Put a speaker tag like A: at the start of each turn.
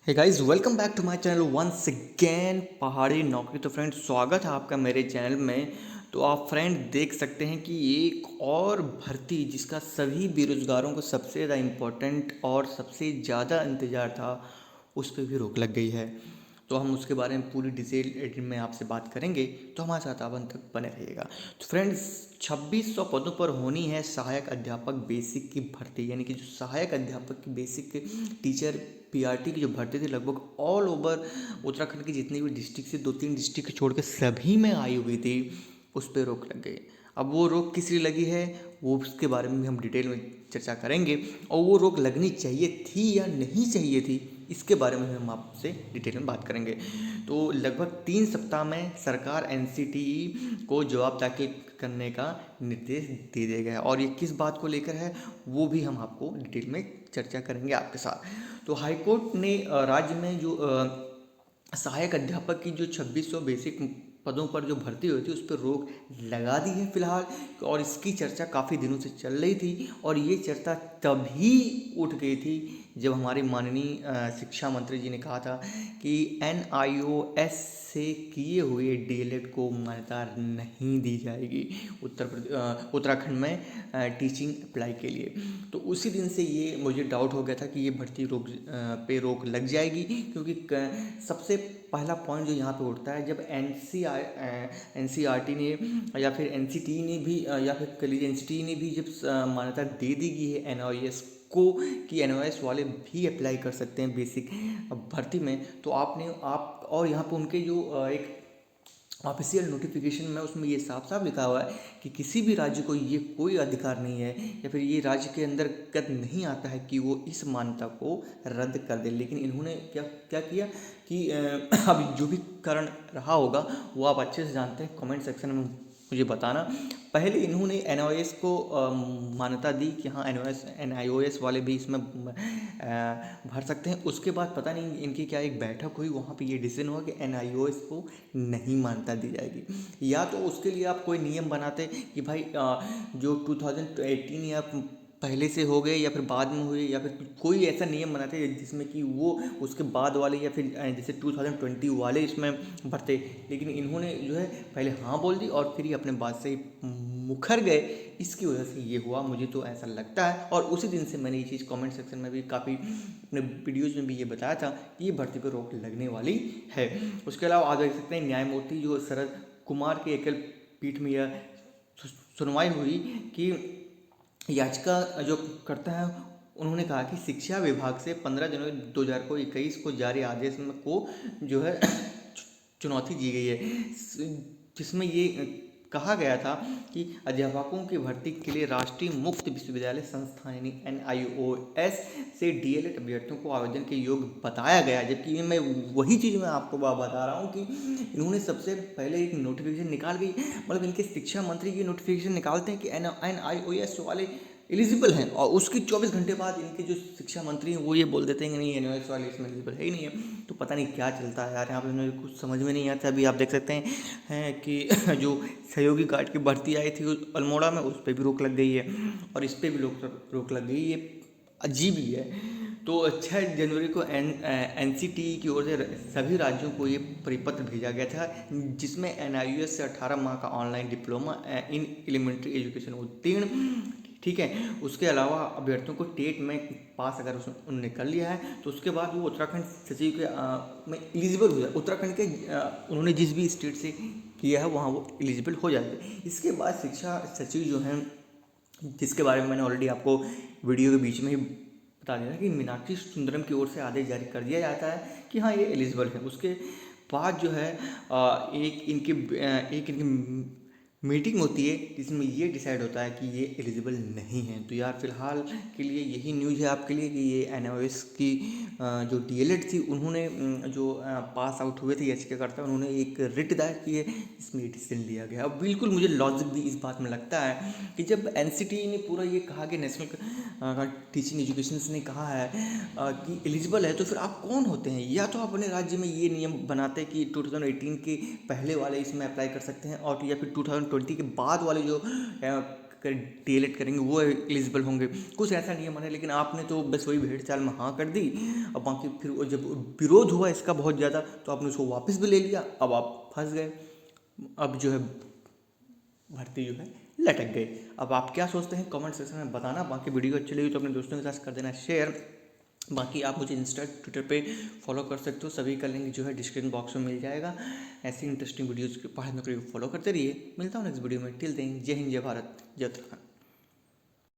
A: Hey guys, welcome back to my channel once again पहाड़ी नौकरी। तो फ्रेंड, स्वागत है आपका मेरे चैनल में। तो आप फ्रेंड देख सकते हैं कि एक और भर्ती जिसका सभी बेरोजगारों को सबसे ज़्यादा इम्पोर्टेंट और सबसे ज़्यादा इंतज़ार था, उस पर भी रोक लग गई है। तो हम उसके बारे में पूरी डिटेल में आपसे बात करेंगे, तो हमारे साथ आप अंत तक बने रहिएगा। तो फ्रेंड्स, 2600 पदों पर होनी है सहायक अध्यापक बेसिक की भर्ती, यानी कि जो सहायक अध्यापक की बेसिक टीचर पीआरटी की जो भर्ती थी, लगभग ऑल ओवर उत्तराखंड की जितनी भी डिस्ट्रिक्ट से 2-3 डिस्ट्रिक्ट छोड़ के सभी में आई हुई थी, उस पर रोक लग गई। अब वो रोक किस लिए लगी है, वो उसके बारे में भी हम डिटेल में चर्चा करेंगे, और वो रोक लगनी चाहिए थी या नहीं चाहिए थी, इसके बारे में हम आपसे डिटेल में बात करेंगे। तो लगभग 3 सप्ताह में सरकार एनसीटीई को जवाब दाखिल करने का निर्देश दे दिया गया है, और ये किस बात को लेकर है वो भी हम आपको डिटेल में चर्चा करेंगे आपके साथ। तो हाईकोर्ट ने राज्य में जो सहायक अध्यापक की जो 2600 बेसिक पदों पर जो भर्ती हुई थी, उस पर रोक लगा दी है फिलहाल। और इसकी चर्चा काफ़ी दिनों से चल रही थी, और ये चर्चा तभी उठ गई थी जब हमारे माननीय शिक्षा मंत्री जी ने कहा था कि एनआईओएस से किए हुए डीएलएड को मान्यता नहीं दी जाएगी उत्तराखंड में टीचिंग अप्लाई के लिए। तो उसी दिन से ये मुझे डाउट हो गया था कि ये भर्ती रोक लग जाएगी, क्योंकि सबसे पहला पॉइंट जो यहाँ पे उठता है, जब एनसीईआरटी ने या फिर एनसीटी ने भी या फिर कह लीजिए एनसीटी ने भी जब मान्यता दे दी गई है एनओएस को कि एनओएस वाले भी अप्लाई कर सकते हैं बेसिक भर्ती में, तो आप और यहाँ पे उनके जो एक ऑफिशियल नोटिफिकेशन में उसमें ये साफ साफ लिखा हुआ है कि किसी भी राज्य को ये कोई अधिकार नहीं है या फिर ये राज्य के अंदर कद नहीं आता है कि वो इस मान्यता को रद्द कर दे। लेकिन इन्होंने क्या क्या किया कि अब जो भी कारण रहा होगा वो आप अच्छे से जानते हैं, कमेंट सेक्शन में मुझे बताना। पहले इन्होंने एनओएस को मान्यता दी कि हाँ एनआईओएस वाले भी इसमें भर सकते हैं। उसके बाद पता नहीं इनकी क्या एक बैठक हुई, वहाँ पे ये डिसीजन हुआ कि एनआईओएस को नहीं मान्यता दी जाएगी। या तो उसके लिए आप कोई नियम बनाते कि भाई जो 2018 या पहले से हो गए या फिर बाद में हुए, या फिर कोई ऐसा नियम बनाते जिसमें कि वो उसके बाद वाले या फिर जैसे 2020 वाले इसमें भरते। लेकिन इन्होंने जो है पहले हाँ बोल दी और फिर ही अपने बात से मुखर गए। इसकी वजह से ये हुआ, मुझे तो ऐसा लगता है। और उसी दिन से मैंने ये चीज़ कमेंट सेक्शन में भी काफ़ी अपने वीडियोज़ में भी ये बताया था कि ये भर्ती पर रोक लगने वाली है। उसके अलावा आप देख सकते हैं न्यायमूर्ति जो शरद कुमार के एकल पीठ में यह सुनवाई हुई कि याचिका जो करता है, उन्होंने कहा कि शिक्षा विभाग से 15 जनवरी 2021 को जारी आदेश में को जो है चुनौती दी गई है, जिसमें ये कहा गया था कि अध्यापकों की भर्ती के लिए राष्ट्रीय मुक्त विश्वविद्यालय संस्थान यानी एनआईओएस से डीएलएड अभ्यर्थियों को आवेदन के योग्य बताया गया। जबकि मैं वही चीज़ मैं आपको बता रहा हूँ कि इन्होंने सबसे पहले एक नोटिफिकेशन निकाल गई, मतलब इनके शिक्षा मंत्री की नोटिफिकेशन निकालते हैं कि एनआईओएस वाले एलिजिबल हैं, और उसके 24 घंटे बाद इनके जो शिक्षा मंत्री हैं वो ये बोल देते हैं कि नहीं एनओएस वाले इसमें एलिजिबल है ही नहीं है। तो पता नहीं क्या चलता है यार, यहाँ पे मुझे कुछ समझ में नहीं आता। अभी आप देख सकते हैं कि जो सहयोगी गार्ड की भर्ती आई थी अल्मोड़ा में, उस पर भी रोक लग गई है, और इस पर भी रोक लग गई। ये अजीब ही है। तो 6 जनवरी को एनसीटीई की ओर से सभी राज्यों को ये परिपत्र भेजा गया था, जिसमें एनआईओएस से 18 माह का online diploma in elementary education उत्तीर्ण, ठीक है। उसके अलावा अभ्यर्थियों को टेट में पास अगर उन्होंने कर लिया है तो उसके बाद वो उत्तराखंड सचिव के में एलिजिबल हो जाए। उत्तराखंड के उन्होंने जिस भी स्टेट से किया है वहाँ वो एलिजिबल हो जाते। इसके बाद शिक्षा सचिव जो हैं, जिसके बारे में मैंने ऑलरेडी आपको वीडियो के बीच में ही बता दिया कि मीनाक्षी सुंदरम की ओर से आदेश जारी कर दिया जाता है कि हाँ ये एलिजिबल है। उसके बाद जो है एक इनकी मीटिंग होती है जिसमें ये डिसाइड होता है कि ये एलिजिबल नहीं है। तो यार फिलहाल के लिए यही न्यूज़ है आपके लिए कि ये एनओएस की जो डीएलएड थी, उन्होंने जो पास आउट हुए थे याचिकाकर्ता, उन्होंने एक रिट दायर की है, इसमें डिसीजन लिया गया। अब बिल्कुल मुझे लॉजिक भी इस बात में लगता है कि जब एनसीटी ने पूरा ये कहा कि नेशनल टीचिंग एजुकेशन ने कहा है कि एलिजिबल है, तो फिर आप कौन होते हैं? या तो आप अपने राज्य में ये नियम बनाते कि 2018 के पहले वाले इसमें अप्लाई कर सकते हैं, और या फिर 2020 के बाद वाले जो कर डीएलएड करेंगे वो एलिजिबल होंगे। कुछ ऐसा नियम है, लेकिन आपने तो बस वही भेड़ चाल में हाँ कर दी। अब बाकी फिर वो जब विरोध हुआ इसका बहुत ज़्यादा, तो आपने उसको वापस भी ले लिया, अब आप फंस गए। अब जो है भर्ती जो है लटक गए। अब आप क्या सोचते हैं कमेंट सेक्शन में बताना। बाकी वीडियो अच्छी लगी तो अपने दोस्तों के साथ कर देना शेयर। बाकी आप मुझे इंस्टा ट्विटर पे फॉलो कर सकते हो, सभी का लिंक जो है डिस्क्रिप्शन बॉक्स में मिल जाएगा। ऐसी इंटरेस्टिंग वीडियोज़ के पढ़ाई नौकरी को फॉलो करते रहिए। मिलता हूँ नेक्स्ट वीडियो में। टिल देन जय हिंद, जय भारत, जय उत्तराखंड।